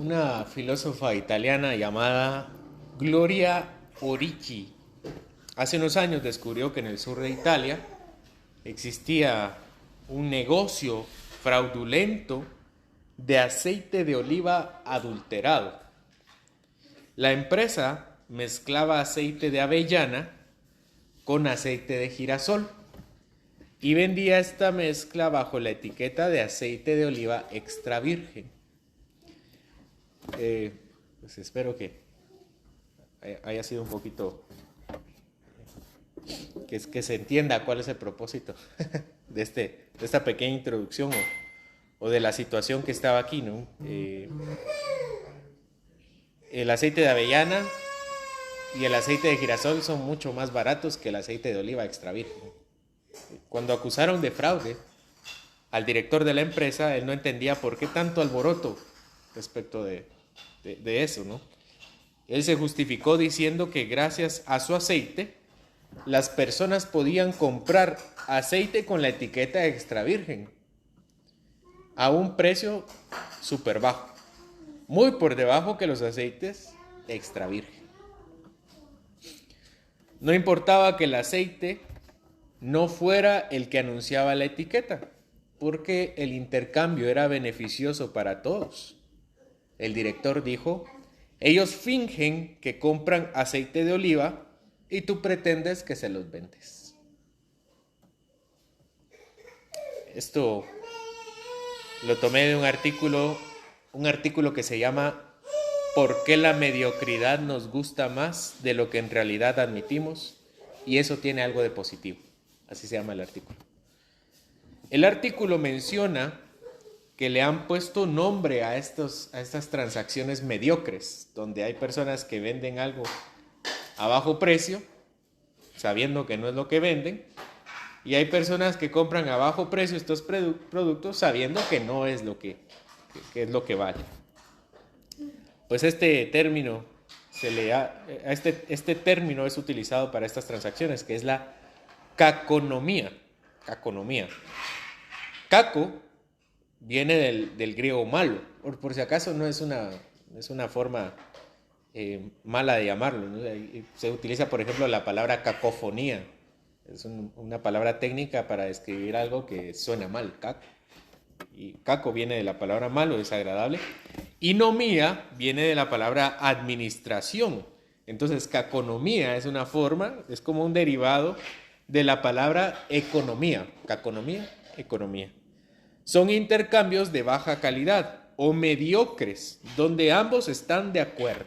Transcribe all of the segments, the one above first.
una filósofa italiana llamada Gloria Orici. Hace unos años descubrió que en el sur de Italia existía un negocio fraudulento de aceite de oliva adulterado. La empresa mezclaba aceite de avellana con aceite de girasol y vendía esta mezcla bajo la etiqueta de aceite de oliva extra virgen. Pues espero que haya sido un poquito, que se entienda cuál es el propósito de esta pequeña introducción o de la situación que estaba aquí, ¿no? El aceite de avellana y el aceite de girasol son mucho más baratos que el aceite de oliva extra virgen. Cuando acusaron de fraude al director de la empresa, él no entendía por qué tanto alboroto respecto de eso, ¿no? Él se justificó diciendo que gracias a su aceite, las personas podían comprar aceite con la etiqueta extra virgen a un precio súper bajo, muy por debajo que los aceites extra virgen. No importaba que el aceite no fuera el que anunciaba la etiqueta, porque el intercambio era beneficioso para todos. El director dijo: ellos fingen que compran aceite de oliva y tú pretendes que se los vendes. Esto lo tomé de un artículo que se llama ¿Por qué la mediocridad nos gusta más de lo que en realidad admitimos? Y eso tiene algo de positivo. Así se llama el artículo. El artículo menciona que le han puesto nombre a estas transacciones mediocres, donde hay personas que venden algo a bajo precio, sabiendo que no es lo que venden, y hay personas que compran a bajo precio estos productos sabiendo que no es lo que es lo que vale. Pues este término este término es utilizado para estas transacciones, que es la caconomía. Caco viene del griego malo, por si acaso no es una forma mala de llamarlo, ¿no? Se utiliza, por ejemplo, la palabra cacofonía. Es una palabra técnica para describir algo que suena mal, caco. Y caco viene de la palabra malo, desagradable. Y nomía viene de la palabra administración. Entonces, caconomía es una forma, es como un derivado de la palabra economía. Caconomía, economía. Son intercambios de baja calidad o mediocres, donde ambos están de acuerdo.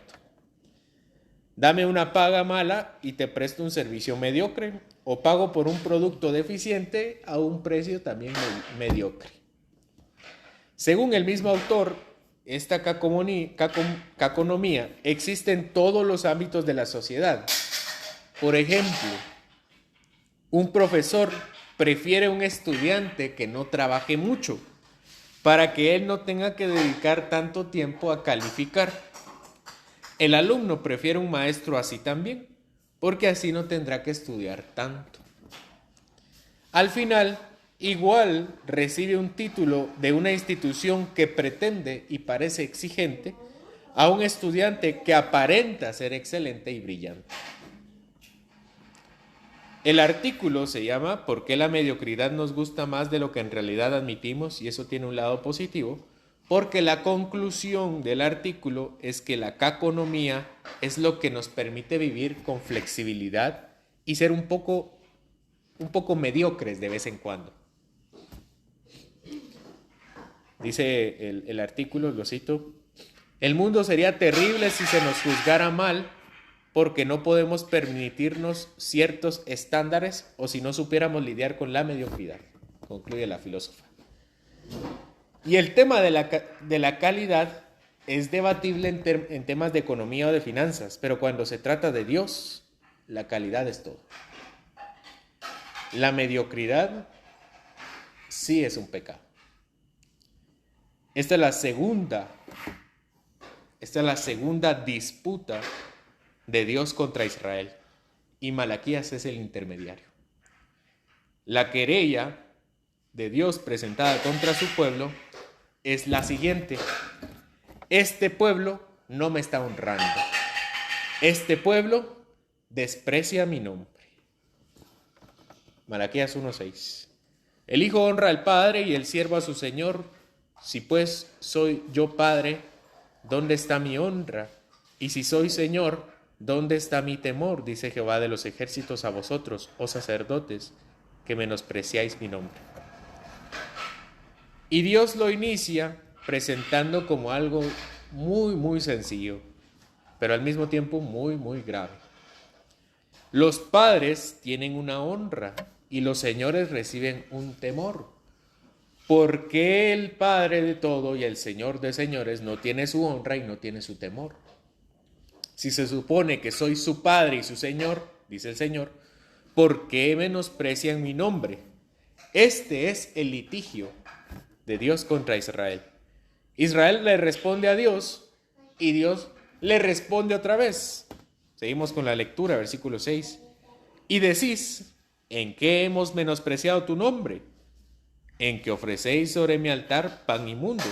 Dame una paga mala y te presto un servicio mediocre, o pago por un producto deficiente a un precio también mediocre. Según el mismo autor, esta caconomía existe en todos los ámbitos de la sociedad. Por ejemplo, un profesor prefiere un estudiante que no trabaje mucho para que él no tenga que dedicar tanto tiempo a calificar. El alumno prefiere un maestro así también, porque así no tendrá que estudiar tanto. Al final, igual recibe un título de una institución que pretende y parece exigente a un estudiante que aparenta ser excelente y brillante. El artículo se llama ¿Por qué la mediocridad nos gusta más de lo que en realidad admitimos? Y eso tiene un lado positivo, porque la conclusión del artículo es que la caconomía es lo que nos permite vivir con flexibilidad y ser un poco mediocres de vez en cuando. Dice el artículo, lo cito: el mundo sería terrible si se nos juzgara mal porque no podemos permitirnos ciertos estándares o si no supiéramos lidiar con la mediocridad, concluye la filósofa. Y el tema de la calidad es debatible en temas de economía o de finanzas, pero cuando se trata de Dios, la calidad es todo. La mediocridad sí es un pecado. Esta es la segunda disputa de Dios contra Israel, y Malaquías es el intermediario. La querella de Dios presentada contra su pueblo es la siguiente: este pueblo no me está honrando. Este pueblo desprecia mi nombre. Malaquías 1:6. El hijo honra al padre y el siervo a su señor. Si pues soy yo padre, ¿dónde está mi honra? Y si soy señor, ¿dónde está mi temor? Dice Jehová de los ejércitos a vosotros, oh sacerdotes, que menospreciáis mi nombre. Y Dios lo inicia presentando como algo muy, muy sencillo, pero al mismo tiempo muy, muy grave. Los padres tienen una honra y los señores reciben un temor. ¿Por qué el Padre de todo y el Señor de señores no tiene su honra y no tiene su temor? Si se supone que soy su Padre y su Señor, dice el Señor, ¿por qué menosprecian mi nombre? Este es el litigio de Dios contra Israel. Israel le responde a Dios y Dios le responde otra vez. Seguimos con la lectura, versículo 6. Y decís, ¿en qué hemos menospreciado tu nombre? En que ofrecéis sobre mi altar pan inmundo.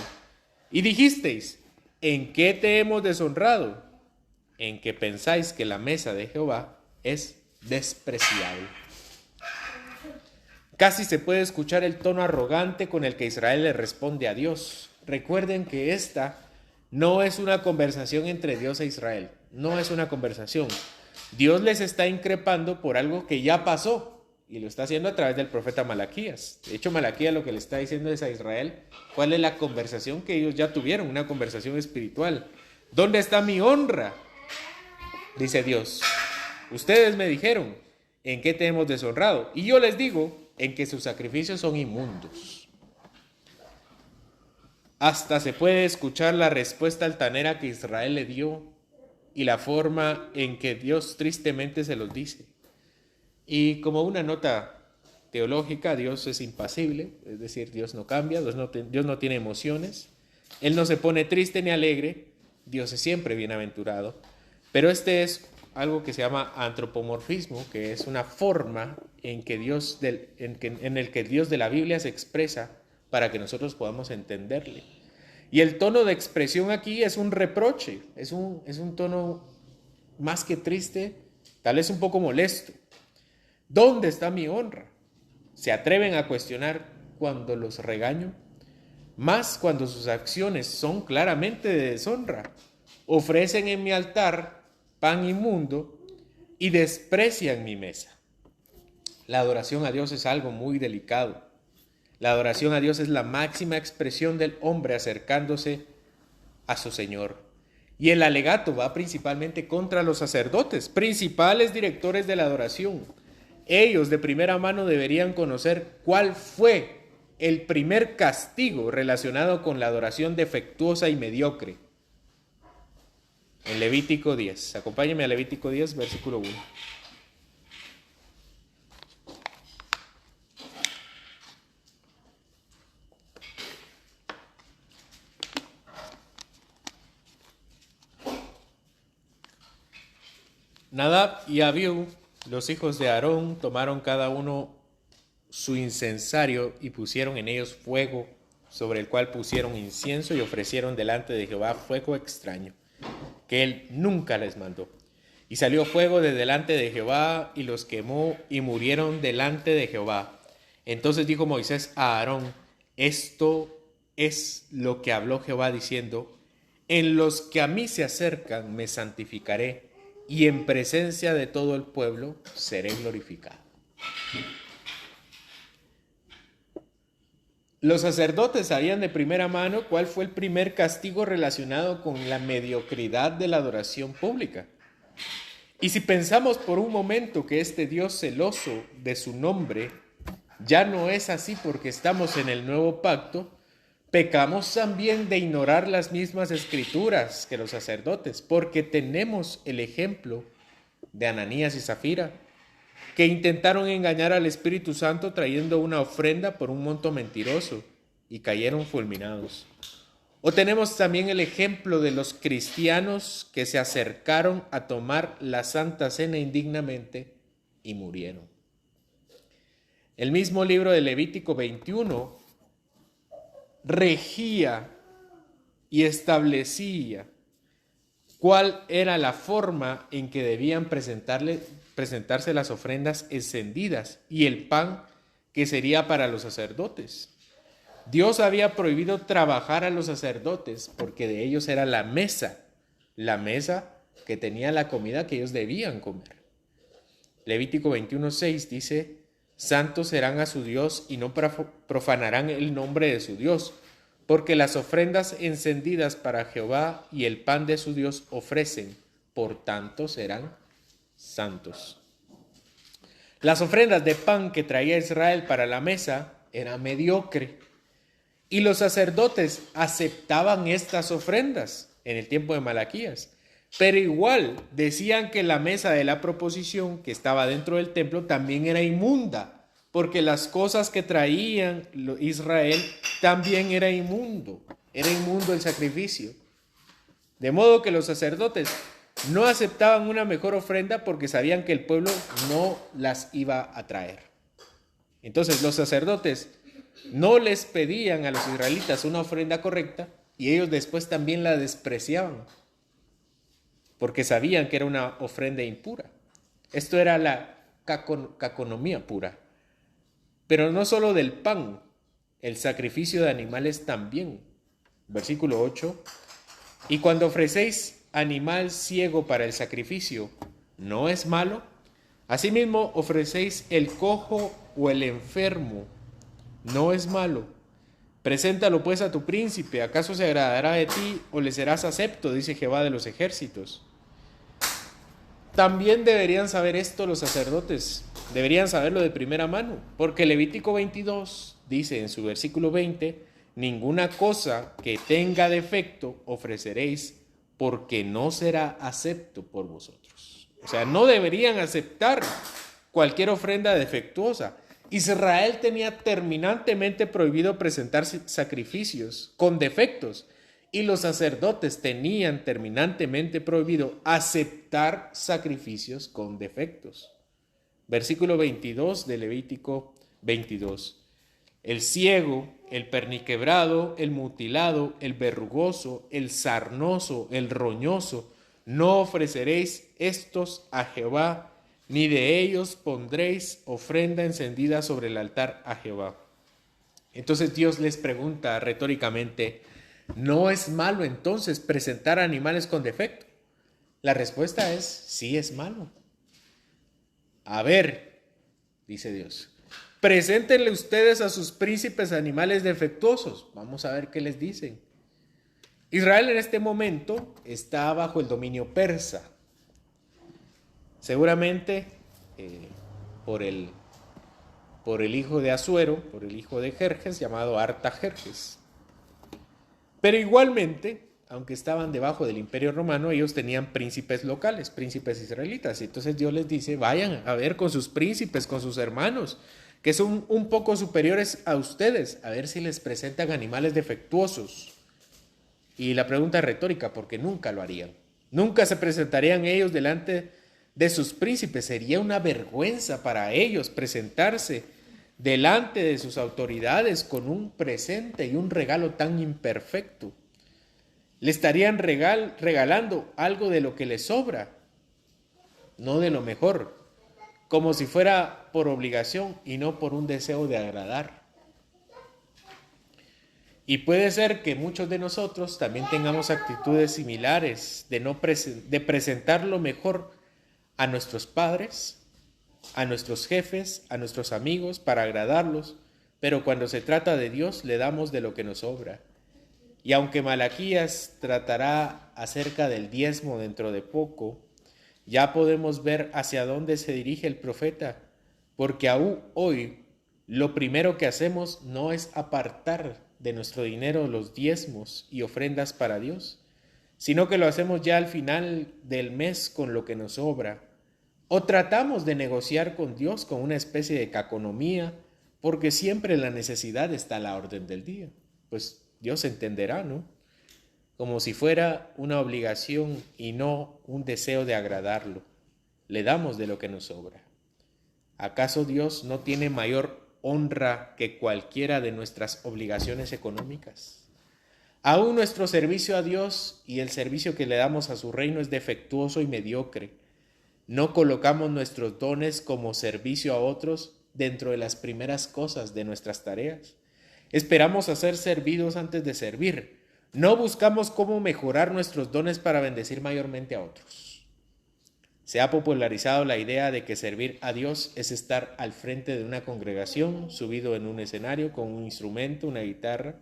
Y dijisteis, ¿en qué te hemos deshonrado? En que pensáis que la mesa de Jehová es despreciable. Casi se puede escuchar el tono arrogante con el que Israel le responde a Dios. Recuerden que esta no es una conversación entre Dios e Israel. No es una conversación. Dios les está increpando por algo que ya pasó. Y lo está haciendo a través del profeta Malaquías. De hecho, Malaquías lo que le está diciendo es a Israel cuál es la conversación que ellos ya tuvieron, una conversación espiritual. ¿Dónde está mi honra? Dice Dios. Ustedes me dijeron, ¿en qué te hemos deshonrado? Y yo les digo, en que sus sacrificios son inmundos. Hasta se puede escuchar la respuesta altanera que Israel le dio y la forma en que Dios tristemente se los dice. Y como una nota teológica, Dios es impasible, es decir, Dios no cambia, Dios no tiene emociones, Él no se pone triste ni alegre, Dios es siempre bienaventurado, pero este es algo que se llama antropomorfismo, que es una forma en el que Dios de la Biblia se expresa para que nosotros podamos entenderle. Y el tono de expresión aquí es un reproche, es un tono más que triste, tal vez un poco molesto. ¿Dónde está mi honra? ¿Se atreven a cuestionar cuando los regaño? Más cuando sus acciones son claramente de deshonra. Ofrecen en mi altar pan inmundo y desprecian mi mesa. La adoración a Dios es algo muy delicado. La adoración a Dios es la máxima expresión del hombre acercándose a su Señor. Y el alegato va principalmente contra los sacerdotes, principales directores de la adoración. Ellos de primera mano deberían conocer cuál fue el primer castigo relacionado con la adoración defectuosa y mediocre. En Levítico 10. Acompáñenme a Levítico 10, versículo 1. Nadab y Abiú, los hijos de Aarón, tomaron cada uno su incensario y pusieron en ellos fuego, sobre el cual pusieron incienso y ofrecieron delante de Jehová fuego extraño, que él nunca les mandó. Y salió fuego de delante de Jehová y los quemó y murieron delante de Jehová. Entonces dijo Moisés a Aarón, esto es lo que habló Jehová diciendo, en los que a mí se acercan me santificaré y en presencia de todo el pueblo seré glorificado. Los sacerdotes sabían de primera mano cuál fue el primer castigo relacionado con la mediocridad de la adoración pública. Y si pensamos por un momento que este Dios celoso de su nombre ya no es así porque estamos en el nuevo pacto, pecamos también de ignorar las mismas escrituras que los sacerdotes, porque tenemos el ejemplo de Ananías y Zafira, que intentaron engañar al Espíritu Santo trayendo una ofrenda por un monto mentiroso y cayeron fulminados. O tenemos también el ejemplo de los cristianos que se acercaron a tomar la Santa Cena indignamente y murieron. El mismo libro de Levítico 21 regía y establecía cuál era la forma en que debían presentarse las ofrendas encendidas y el pan que sería para los sacerdotes. Dios había prohibido trabajar a los sacerdotes porque de ellos era la mesa que tenía la comida que ellos debían comer. Levítico 21:6 dice: santos serán a su Dios y no profanarán el nombre de su Dios, porque las ofrendas encendidas para Jehová y el pan de su Dios ofrecen, por tanto serán santos. Las ofrendas de pan que traía Israel para la mesa eran mediocre, y los sacerdotes aceptaban estas ofrendas en el tiempo de Malaquías, pero igual decían que la mesa de la proposición que estaba dentro del templo también era inmunda, porque las cosas que traían Israel también era inmundo el sacrificio. De modo que los sacerdotes no aceptaban una mejor ofrenda porque sabían que el pueblo no las iba a traer. Entonces los sacerdotes no les pedían a los israelitas una ofrenda correcta y ellos después también la despreciaban porque sabían que era una ofrenda impura. Esto era la caconomía pura. Pero no solo del pan, el sacrificio de animales también. Versículo 8. Y cuando ofrecéis animal ciego para el sacrificio, ¿no es malo? Asimismo ofrecéis el cojo o el enfermo, ¿no es malo? Preséntalo pues a tu príncipe, ¿acaso se agradará de ti o le serás acepto? Dice Jehová de los ejércitos. También deberían saber esto los sacerdotes, deberían saberlo de primera mano, porque Levítico 22 dice en su versículo 20, ninguna cosa que tenga defecto ofreceréis, porque no será acepto por vosotros. O sea, no deberían aceptar cualquier ofrenda defectuosa. Israel tenía terminantemente prohibido presentar sacrificios con defectos, y los sacerdotes tenían terminantemente prohibido aceptar sacrificios con defectos. Versículo 22 de Levítico 22. El ciego, el perniquebrado, el mutilado, el verrugoso, el sarnoso, el roñoso, no ofreceréis estos a Jehová, ni de ellos pondréis ofrenda encendida sobre el altar a Jehová. Entonces Dios les pregunta retóricamente, ¿no es malo entonces presentar animales con defecto? La respuesta es, sí es malo. A ver, dice Dios, preséntenle ustedes a sus príncipes animales defectuosos. Vamos a ver qué les dicen. Israel en este momento está bajo el dominio persa. Seguramente por el hijo de Asuero, por el hijo de Jerjes, llamado Artajerjes. Pero igualmente, aunque estaban debajo del imperio romano, ellos tenían príncipes locales, príncipes israelitas. Y entonces Dios les dice, vayan a ver con sus príncipes, con sus hermanos, que son un poco superiores a ustedes, a ver si les presentan animales defectuosos. Y la pregunta es retórica, porque nunca lo harían. Nunca se presentarían ellos delante de sus príncipes. Sería una vergüenza para ellos presentarse delante de sus autoridades con un presente y un regalo tan imperfecto. Le estarían regalando algo de lo que les sobra, no de lo mejor, como si fuera por obligación y no por un deseo de agradar. Y puede ser que muchos de nosotros también tengamos actitudes similares de presentar lo mejor a nuestros padres, a nuestros jefes, a nuestros amigos para agradarlos, pero cuando se trata de Dios le damos de lo que nos sobra. Y aunque Malaquías tratará acerca del diezmo dentro de poco, ya podemos ver hacia dónde se dirige el profeta, porque aún hoy lo primero que hacemos no es apartar de nuestro dinero los diezmos y ofrendas para Dios, sino que lo hacemos ya al final del mes con lo que nos sobra. O tratamos de negociar con Dios con una especie de caconomía, porque siempre la necesidad está a la orden del día. Pues Dios entenderá, ¿no? Como si fuera una obligación y no un deseo de agradarlo. Le damos de lo que nos sobra. ¿Acaso Dios no tiene mayor honra que cualquiera de nuestras obligaciones económicas? Aún nuestro servicio a Dios y el servicio que le damos a su reino es defectuoso y mediocre. No colocamos nuestros dones como servicio a otros dentro de las primeras cosas de nuestras tareas. Esperamos a ser servidos antes de servir. No buscamos cómo mejorar nuestros dones para bendecir mayormente a otros. Se ha popularizado la idea de que servir a Dios es estar al frente de una congregación, subido en un escenario con un instrumento, una guitarra,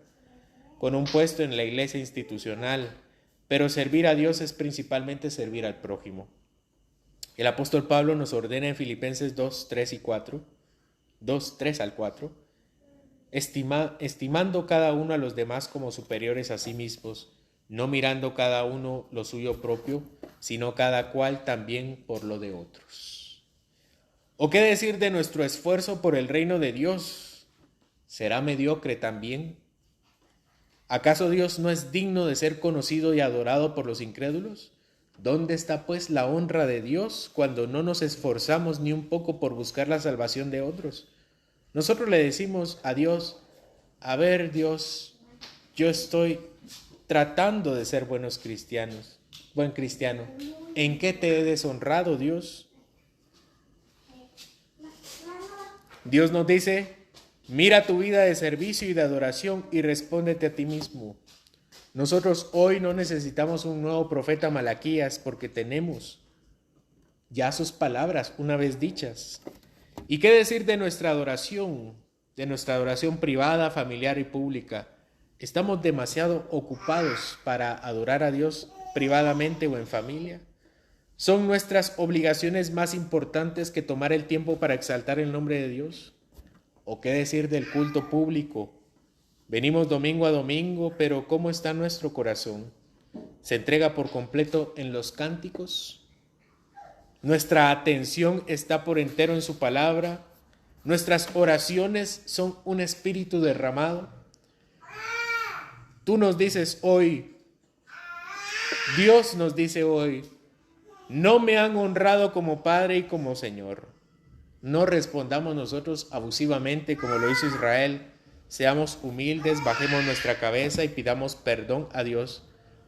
con un puesto en la iglesia institucional, pero servir a Dios es principalmente servir al prójimo. El apóstol Pablo nos ordena en Filipenses 2, 3 al 4, estimando cada uno a los demás como superiores a sí mismos, no mirando cada uno lo suyo propio, sino cada cual también por lo de otros. ¿O qué decir de nuestro esfuerzo por el reino de Dios? ¿Será mediocre también? ¿Acaso Dios no es digno de ser conocido y adorado por los incrédulos? ¿Dónde está pues la honra de Dios cuando no nos esforzamos ni un poco por buscar la salvación de otros? Nosotros le decimos a Dios, a ver Dios, yo estoy tratando de ser buen cristiano. ¿En qué te he deshonrado, Dios? Dios nos dice, mira tu vida de servicio y de adoración y respóndete a ti mismo. Nosotros hoy no necesitamos un nuevo profeta Malaquías porque tenemos ya sus palabras una vez dichas. ¿Y qué decir de nuestra adoración privada, familiar y pública? ¿Estamos demasiado ocupados para adorar a Dios privadamente o en familia? ¿Son nuestras obligaciones más importantes que tomar el tiempo para exaltar el nombre de Dios? ¿O qué decir del culto público? Venimos domingo a domingo, pero ¿cómo está nuestro corazón? ¿Se entrega por completo en los cánticos? ¿Nuestra atención está por entero en su palabra? ¿Nuestras oraciones son un espíritu derramado? Tú nos dices hoy, Dios nos dice hoy, no me han honrado como Padre y como Señor. No respondamos nosotros abusivamente como lo hizo Israel. Seamos humildes, bajemos nuestra cabeza y pidamos perdón a Dios,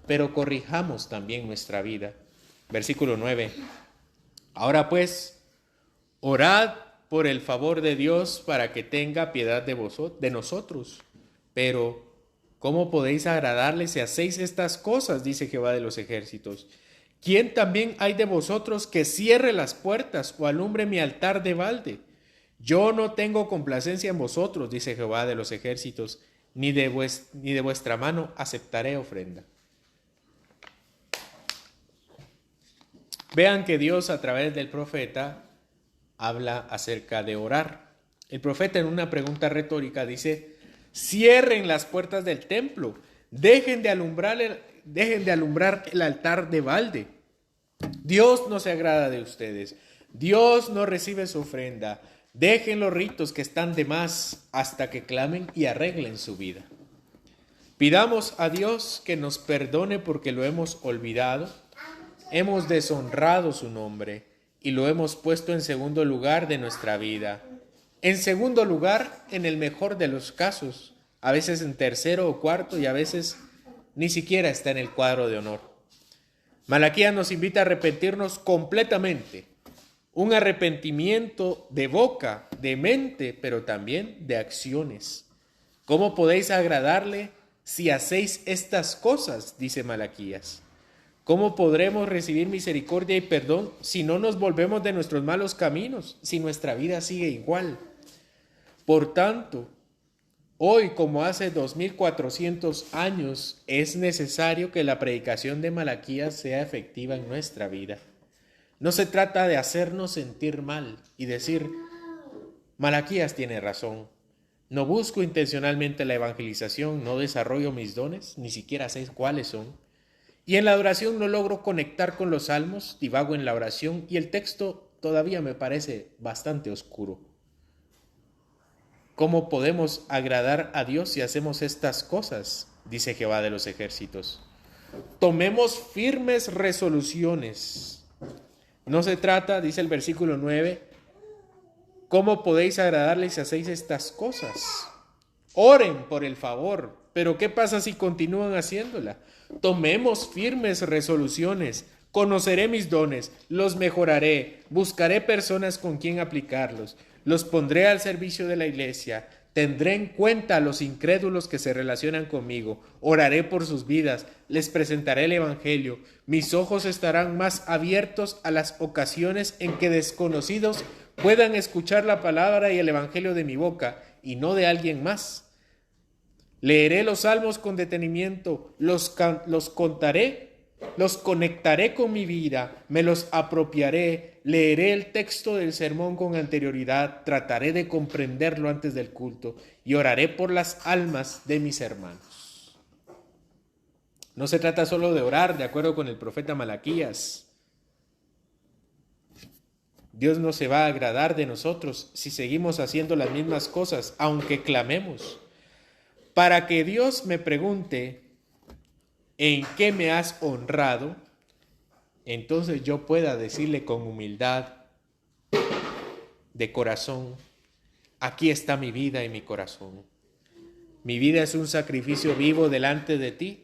pero corrijamos también nuestra vida. Versículo 9. Ahora pues, orad por el favor de Dios para que tenga piedad de nosotros. Pero, ¿cómo podéis agradarle si hacéis estas cosas? Dice Jehová de los ejércitos. ¿Quién también hay de vosotros que cierre las puertas o alumbre mi altar de balde? Yo no tengo complacencia en vosotros, dice Jehová de los ejércitos, ni de vuestra mano aceptaré ofrenda. Vean que Dios a través del profeta habla acerca de orar. El profeta en una pregunta retórica dice, cierren las puertas del templo, dejen de alumbrar el altar de balde. Dios no se agrada de ustedes, Dios no recibe su ofrenda. Dejen los ritos que están de más hasta que clamen y arreglen su vida. Pidamos a Dios que nos perdone porque lo hemos olvidado, hemos deshonrado su nombre y lo hemos puesto en segundo lugar de nuestra vida. En segundo lugar, en el mejor de los casos, a veces en tercero o cuarto y a veces ni siquiera está en el cuadro de honor. Malaquías nos invita a arrepentirnos completamente. Un arrepentimiento de boca, de mente, pero también de acciones. ¿Cómo podéis agradarle si hacéis estas cosas? Dice Malaquías. ¿Cómo podremos recibir misericordia y perdón si no nos volvemos de nuestros malos caminos, si nuestra vida sigue igual? Por tanto, hoy, como hace 2400 años, es necesario que la predicación de Malaquías sea efectiva en nuestra vida. No se trata de hacernos sentir mal y decir, Malaquías tiene razón. No busco intencionalmente la evangelización, no desarrollo mis dones, ni siquiera sé cuáles son. Y en la adoración no logro conectar con los salmos, divago en la oración y el texto todavía me parece bastante oscuro. ¿Cómo podemos agradar a Dios si hacemos estas cosas? Dice Jehová de los ejércitos. Tomemos firmes resoluciones. No se trata, dice el versículo 9, ¿cómo podéis agradarle si hacéis estas cosas? Oren por el favor pero ¿qué pasa si continúan haciéndola? Tomemos firmes resoluciones. Conoceré mis dones, los mejoraré, buscaré personas con quien aplicarlos, los pondré al servicio de la iglesia, tendré en cuenta a los incrédulos que se relacionan conmigo, oraré por sus vidas, les presentaré el evangelio, mis ojos estarán más abiertos a las ocasiones en que desconocidos puedan escuchar la palabra y el evangelio de mi boca y no de alguien más. Leeré los salmos con detenimiento, los contaré, los conectaré con mi vida, me los apropiaré, leeré el texto del sermón con anterioridad, trataré de comprenderlo antes del culto y oraré por las almas de mis hermanos. No se trata solo de orar, de acuerdo con el profeta Malaquías. Dios no se va a agradar de nosotros si seguimos haciendo las mismas cosas, aunque clamemos. Para que Dios me pregunte, ¿en qué me has honrado? Entonces yo pueda decirle con humildad de corazón, aquí está mi vida y mi corazón. Mi vida es un sacrificio vivo delante de ti.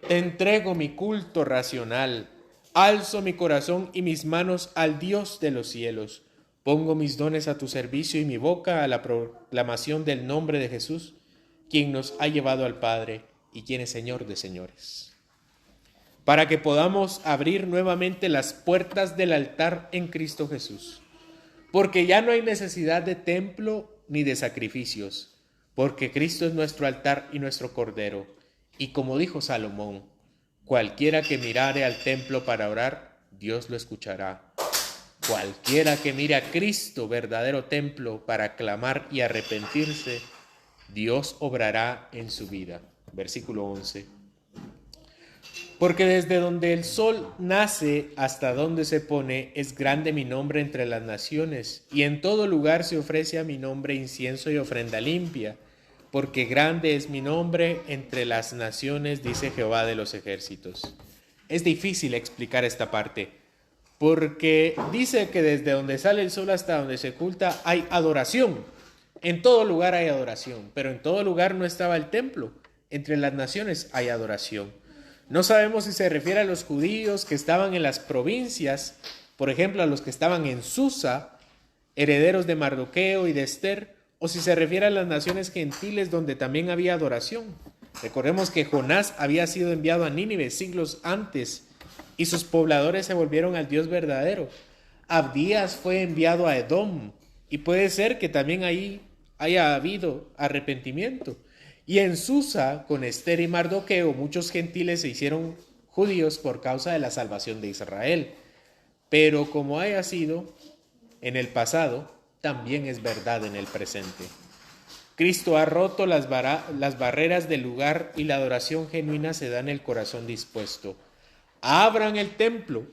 Te entrego mi culto racional. Alzo mi corazón y mis manos al Dios de los cielos. Pongo mis dones a tu servicio y mi boca a la proclamación del nombre de Jesús, quien nos ha llevado al Padre y quien es Señor de señores. Para que podamos abrir nuevamente las puertas del altar en Cristo Jesús. Porque ya no hay necesidad de templo ni de sacrificios, porque Cristo es nuestro altar y nuestro cordero. Y como dijo Salomón, cualquiera que mirare al templo para orar, Dios lo escuchará. Cualquiera que mire a Cristo, verdadero templo, para clamar y arrepentirse, Dios obrará en su vida. Versículo 11. Porque desde donde el sol nace hasta donde se pone, es grande mi nombre entre las naciones, y en todo lugar se ofrece a mi nombre incienso y ofrenda limpia, porque grande es mi nombre entre las naciones, dice Jehová de los ejércitos. Es difícil explicar esta parte, porque dice que desde donde sale el sol hasta donde se oculta hay adoración. En todo lugar hay adoración, pero en todo lugar no estaba el templo. Entre las naciones hay adoración. No sabemos si se refiere a los judíos que estaban en las provincias, por ejemplo, a los que estaban en Susa, herederos de Mardoqueo y de Esther, o si se refiere a las naciones gentiles donde también había adoración. Recordemos que Jonás había sido enviado a Nínive siglos antes y sus pobladores se volvieron al Dios verdadero. Abdías fue enviado a Edom y puede ser que también ahí haya habido arrepentimiento. Y en Susa, con Esther y Mardoqueo, muchos gentiles se hicieron judíos por causa de la salvación de Israel. Pero como haya sido en el pasado, también es verdad en el presente. Cristo ha roto las barreras del lugar y la adoración genuina se da en el corazón dispuesto. Abran el templo,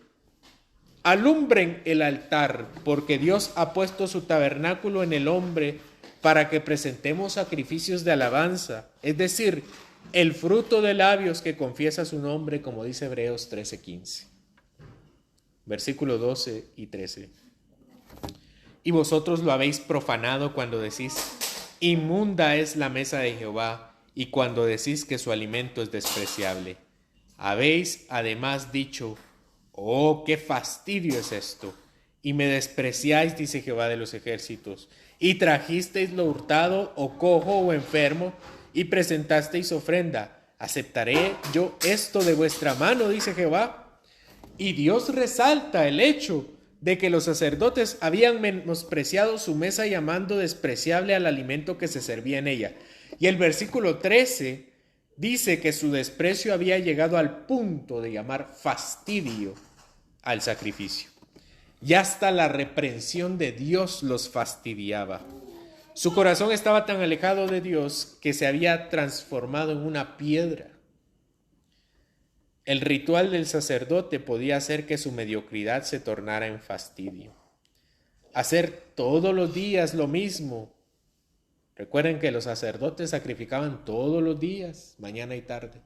alumbren el altar, porque Dios ha puesto su tabernáculo en el hombre para que presentemos sacrificios de alabanza, es decir, el fruto de labios que confiesa su nombre, como dice Hebreos 13:15. Versículos 12 y 13. Y vosotros lo habéis profanado cuando decís, inmunda es la mesa de Jehová, y cuando decís que su alimento es despreciable. Habéis además dicho, oh, qué fastidio es esto, y me despreciáis, dice Jehová de los ejércitos, y trajisteis lo hurtado, o cojo, o enfermo, y presentasteis ofrenda. ¿Aceptaré yo esto de vuestra mano?, dice Jehová. Y Dios resalta el hecho de que los sacerdotes habían menospreciado su mesa llamando despreciable al alimento que se servía en ella. Y el versículo 13 dice que su desprecio había llegado al punto de llamar fastidio al sacrificio. Y hasta la reprensión de Dios los fastidiaba. Su corazón estaba tan alejado de Dios que se había transformado en una piedra. El ritual del sacerdote podía hacer que su mediocridad se tornara en fastidio. Hacer todos los días lo mismo. Recuerden que los sacerdotes sacrificaban todos los días, mañana y tarde.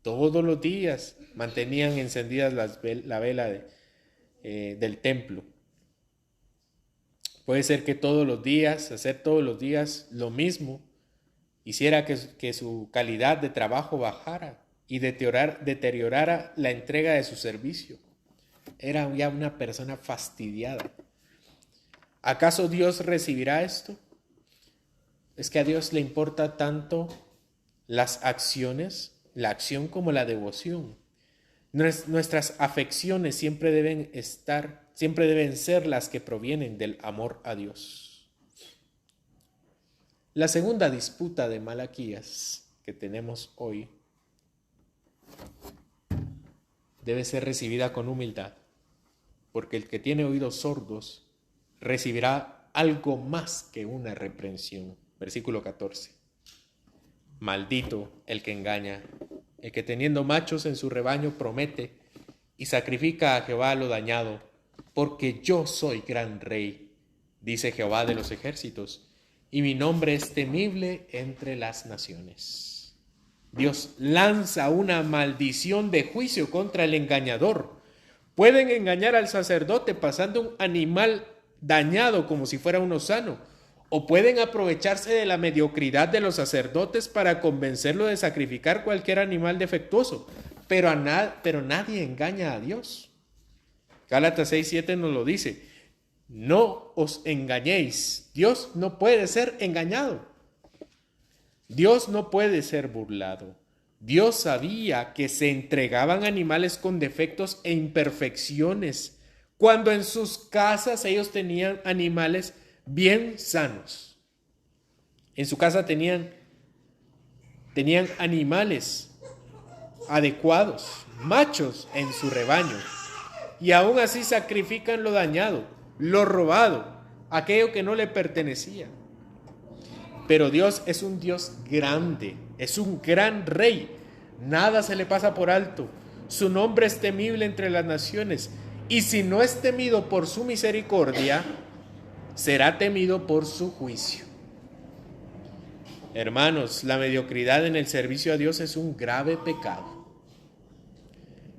Todos los días mantenían encendidas la vela del templo. Puede ser que todos los días, hacer todos los días lo mismo, hiciera que su calidad de trabajo bajara y deteriorara la entrega de su servicio. Era ya una persona fastidiada. ¿Acaso Dios recibirá esto? Es que a Dios le importa tanto las acciones, la acción como la devoción. Nuestras afecciones siempre deben ser las que provienen del amor a Dios. La segunda disputa de Malaquías que tenemos hoy debe ser recibida con humildad, porque el que tiene oídos sordos recibirá algo más que una reprensión. Versículo 14. Maldito el que engaña, el que teniendo machos en su rebaño promete y sacrifica a Jehová lo dañado, porque yo soy gran rey, dice Jehová de los ejércitos, y mi nombre es temible entre las naciones. Dios lanza una maldición de juicio contra el engañador. Pueden engañar al sacerdote pasando un animal dañado como si fuera uno sano, o pueden aprovecharse de la mediocridad de los sacerdotes para convencerlo de sacrificar cualquier animal defectuoso, pero nadie engaña a Dios. Gálatas 6:7 nos lo dice: no os engañéis, Dios no puede ser engañado, Dios no puede ser burlado. Dios sabía que se entregaban animales con defectos e imperfecciones, cuando en sus casas ellos tenían animales bien sanos. En su casa tenían animales adecuados, machos en su rebaño, y aún así sacrifican lo dañado, lo robado, aquello que no le pertenecía. Pero Dios es un Dios grande, es un gran rey, nada se le pasa por alto, su nombre es temible entre las naciones, y si no es temido por su misericordia, será temido por su juicio. Hermanos, la mediocridad en el servicio a Dios es un grave pecado.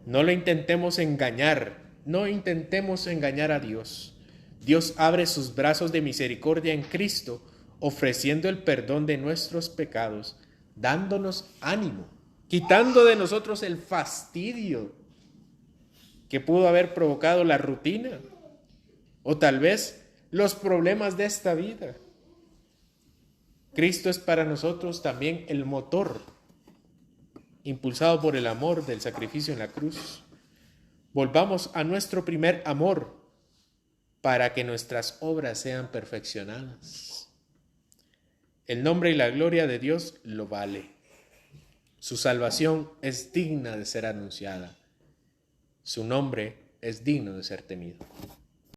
No lo intentemos engañar, no intentemos engañar a Dios. Dios abre sus brazos de misericordia en Cristo, ofreciendo el perdón de nuestros pecados, dándonos ánimo, quitando de nosotros el fastidio que pudo haber provocado la rutina, o tal vez los problemas de esta vida. Cristo es para nosotros también el motor, impulsado por el amor del sacrificio en la cruz. Volvamos a nuestro primer amor para que nuestras obras sean perfeccionadas. El nombre y la gloria de Dios lo vale. Su salvación es digna de ser anunciada. Su nombre es digno de ser temido.